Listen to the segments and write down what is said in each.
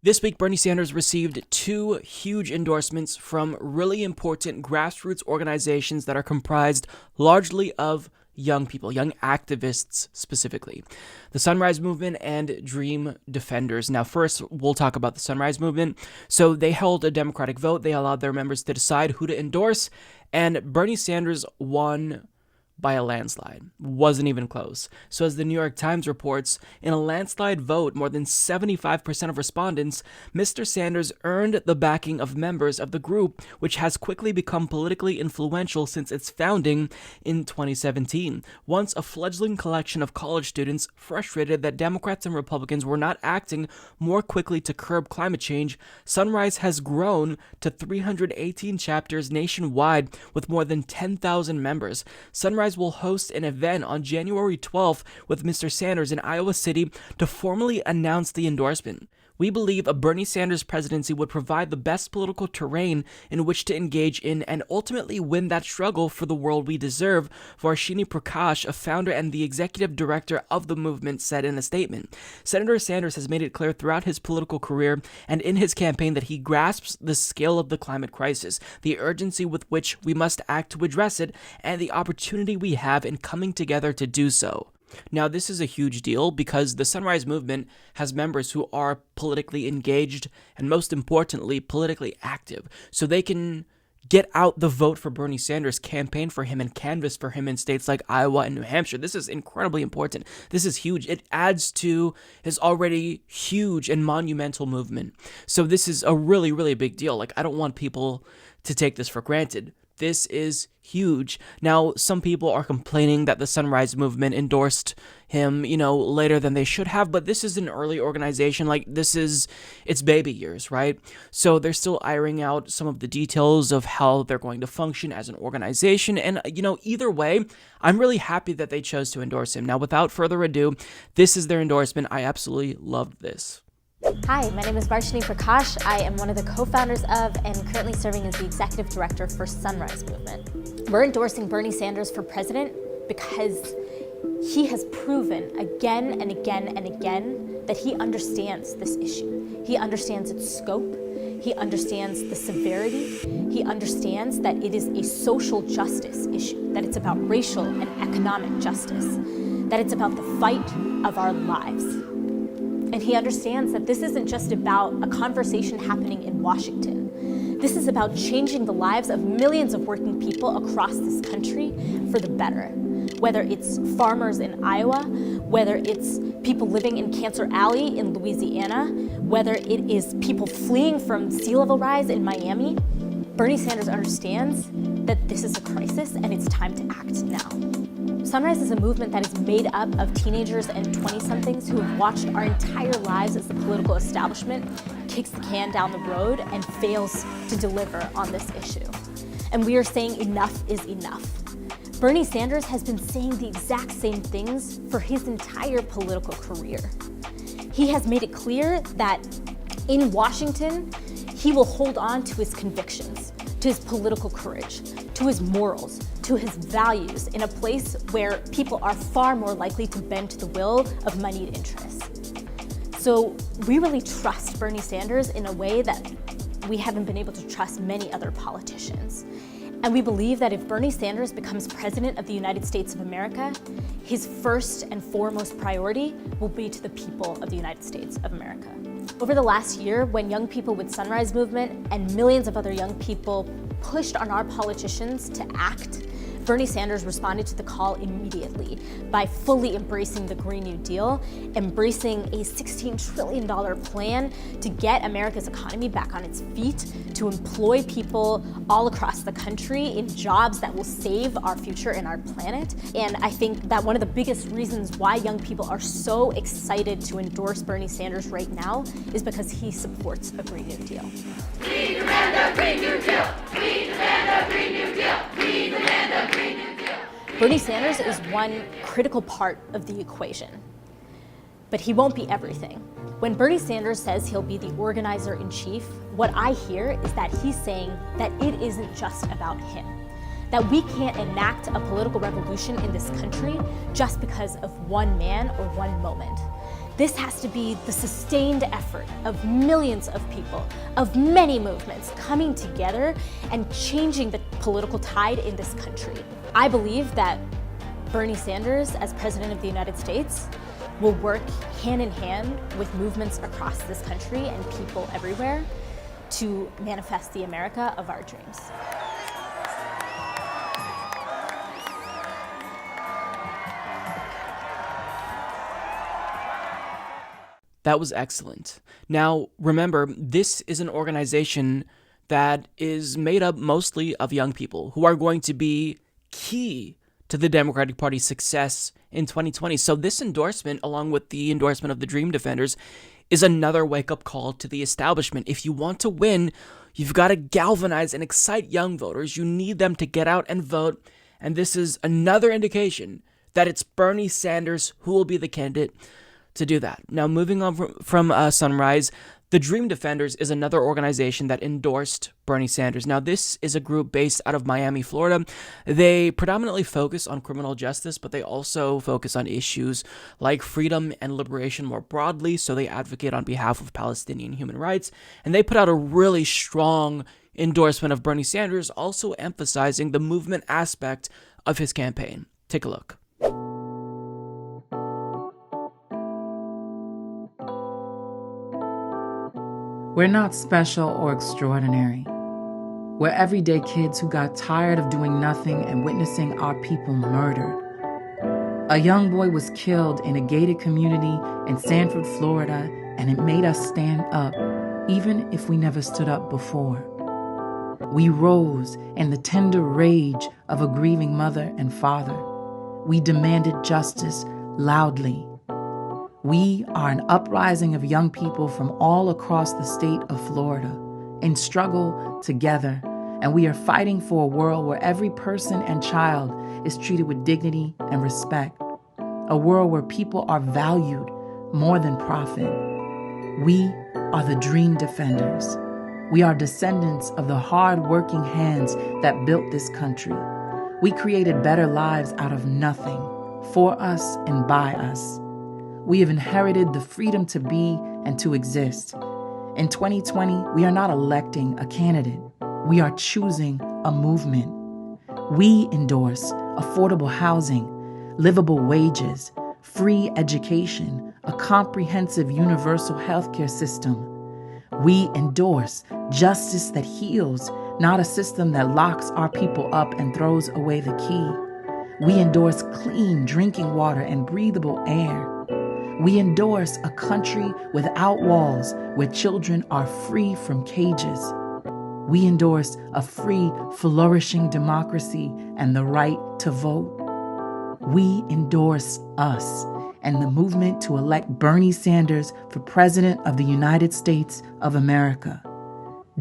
This week, Bernie Sanders received two huge endorsements from really important grassroots organizations that are comprised largely of young people, young activists specifically. The Sunrise Movement and Dream Defenders. Now, first, we'll talk about the Sunrise Movement. So they held a democratic vote. They allowed their members to decide who to endorse, and Bernie Sanders won by a landslide. Wasn't even close. So as the New York Times reports, in a landslide vote, more than 75% of respondents, Mr. Sanders earned the backing of members of the group, which has quickly become politically influential since its founding in 2017. Once a fledgling collection of college students frustrated that Democrats and Republicans were not acting more quickly to curb climate change, Sunrise has grown to 318 chapters nationwide with more than 10,000 members. Sunrise will host an event on January 12th with Mr. Sanders in Iowa City to formally announce the endorsement. We believe a Bernie Sanders presidency would provide the best political terrain in which to engage in and ultimately win that struggle for the world we deserve, Martini Prakash, a founder and the executive director of the movement, said in a statement. Senator Sanders has made it clear throughout his political career and in his campaign that he grasps the scale of the climate crisis, the urgency with which we must act to address it, and the opportunity we have in coming together to do so. Now, this is a huge deal because the Sunrise Movement has members who are politically engaged and, most importantly, politically active. So they can get out the vote for Bernie Sanders, campaign for him, and canvass for him in states like Iowa and New Hampshire. This is incredibly important. This is huge. It adds to his already huge and monumental movement. So this is a really, really big deal. I don't want people to take this for granted. This is huge. Now, some people are complaining that the Sunrise Movement endorsed him, later than they should have, but this is an early organization. It's baby years, right? So they're still ironing out some of the details of how they're going to function as an organization. And, either way, I'm really happy that they chose to endorse him. Now, without further ado, this is their endorsement. I absolutely loved this. Hi, my name is Martini Prakash. I am one of the co-founders of and currently serving as the executive director for Sunrise Movement. We're endorsing Bernie Sanders for president because he has proven again and again and again that he understands this issue. He understands its scope. He understands the severity. He understands that it is a social justice issue, that it's about racial and economic justice, that it's about the fight of our lives. And he understands that this isn't just about a conversation happening in Washington. This is about changing the lives of millions of working people across this country for the better. Whether it's farmers in Iowa, whether it's people living in Cancer Alley in Louisiana, whether it is people fleeing from sea level rise in Miami, Bernie Sanders understands that this is a crisis and it's time to act now. Sunrise is a movement that is made up of teenagers and 20-somethings who have watched our entire lives as the political establishment kicks the can down the road and fails to deliver on this issue. And we are saying enough is enough. Bernie Sanders has been saying the exact same things for his entire political career. He has made it clear that in Washington, he will hold on to his convictions, to his political courage, to his morals, to his values in a place where people are far more likely to bend to the will of moneyed interests. So we really trust Bernie Sanders in a way that we haven't been able to trust many other politicians. And we believe that if Bernie Sanders becomes president of the United States of America, his first and foremost priority will be to the people of the United States of America. Over the last year, when young people with Sunrise Movement and millions of other young people pushed on our politicians to act, Bernie Sanders responded to the call immediately by fully embracing the Green New Deal, embracing a $16 trillion plan to get America's economy back on its feet, to employ people all across the country in jobs that will save our future and our planet. And I think that one of the biggest reasons why young people are so excited to endorse Bernie Sanders right now is because he supports a Green New Deal. We demand a Green New Deal! We demand a Green New Deal! We demand a Green New Deal! Bernie Sanders is one critical part of the equation, but he won't be everything. When Bernie Sanders says he'll be the organizer-in-chief, what I hear is that he's saying that it isn't just about him, that we can't enact a political revolution in this country just because of one man or one moment. This has to be the sustained effort of millions of people, of many movements coming together and changing the political tide in this country. I believe that Bernie Sanders, as President of the United States, will work hand in hand with movements across this country and people everywhere to manifest the America of our dreams. That was excellent. Now, remember, this is an organization that is made up mostly of young people who are going to be key to the Democratic Party's success in 2020. So this endorsement, along with the endorsement of the Dream Defenders, is another wake-up call to the establishment. If you want to win, you've got to galvanize and excite young voters. You need them to get out and vote. And this is another indication that it's Bernie Sanders who will be the candidate to do that. Now, moving on from Sunrise, the Dream Defenders is another organization that endorsed Bernie Sanders. Now, this is a group based out of Miami, Florida. They predominantly focus on criminal justice, but they also focus on issues like freedom and liberation more broadly. So they advocate on behalf of Palestinian human rights, and they put out a really strong endorsement of Bernie Sanders, also emphasizing the movement aspect of his campaign. Take a look. We're not special or extraordinary. We're everyday kids who got tired of doing nothing and witnessing our people murdered. A young boy was killed in a gated community in Sanford, Florida, and it made us stand up, even if we never stood up before. We rose in the tender rage of a grieving mother and father. We demanded justice loudly. We are an uprising of young people from all across the state of Florida in struggle together, and we are fighting for a world where every person and child is treated with dignity and respect, a world where people are valued more than profit. We are the Dream Defenders. We are descendants of the hard-working hands that built this country. We created better lives out of nothing, for us and by us. We have inherited the freedom to be and to exist. In 2020, we are not electing a candidate. We are choosing a movement. We endorse affordable housing, livable wages, free education, a comprehensive universal healthcare system. We endorse justice that heals, not a system that locks our people up and throws away the key. We endorse clean drinking water and breathable air. We endorse a country without walls where children are free from cages. We endorse a free, flourishing democracy and the right to vote. We endorse us and the movement to elect Bernie Sanders for President of the United States of America.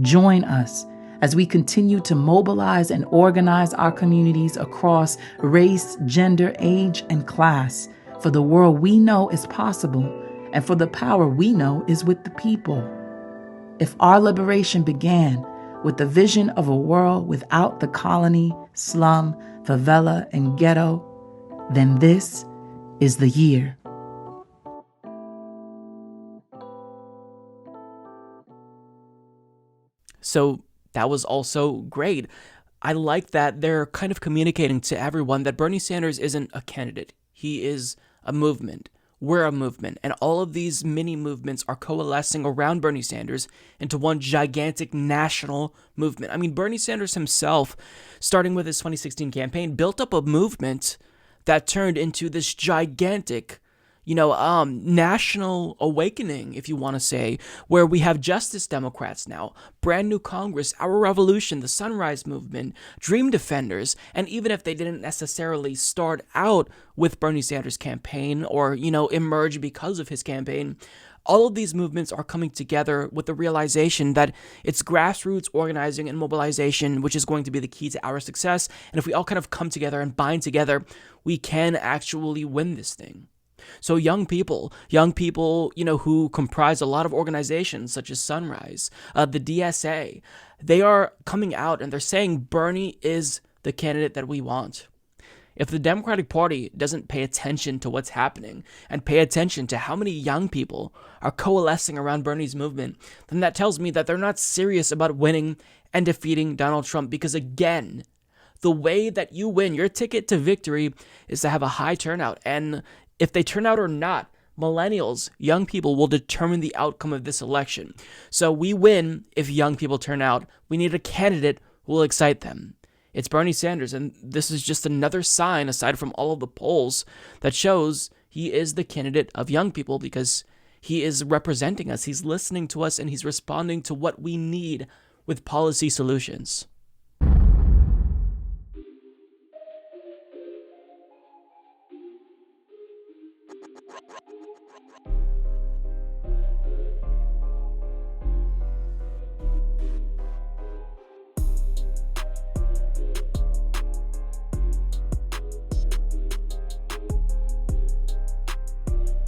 Join us as we continue to mobilize and organize our communities across race, gender, age, and class for the world we know is possible and for the power we know is with the people. If our liberation began with the vision of a world without the colony, slum, favela, and ghetto, then this is the year. So that was also great. I like that they're kind of communicating to everyone that Bernie Sanders isn't a candidate. He is a movement. We're a movement. And all of these mini movements are coalescing around Bernie Sanders into one gigantic national movement. I mean, Bernie Sanders himself, starting with his 2016 campaign, built up a movement that turned into this gigantic, national awakening, if you want to say, where we have Justice Democrats now, brand new Congress, our revolution, the Sunrise Movement, Dream Defenders, and even if they didn't necessarily start out with Bernie Sanders' campaign or, emerge because of his campaign, all of these movements are coming together with the realization that it's grassroots organizing and mobilization which is going to be the key to our success. And if we all kind of come together and bind together, we can actually win this thing. So young people, who comprise a lot of organizations such as Sunrise, the DSA, they are coming out and they're saying Bernie is the candidate that we want. If the Democratic Party doesn't pay attention to what's happening and pay attention to how many young people are coalescing around Bernie's movement, then that tells me that they're not serious about winning and defeating Donald Trump, because again, the way that you win your ticket to victory is to have a high turnout. And if they turn out or not, millennials, young people, will determine the outcome of this election. So we win if young people turn out. We need a candidate who will excite them. It's Bernie Sanders, and this is just another sign, aside from all of the polls, that shows he is the candidate of young people, because he is representing us, he's listening to us, and he's responding to what we need with policy solutions.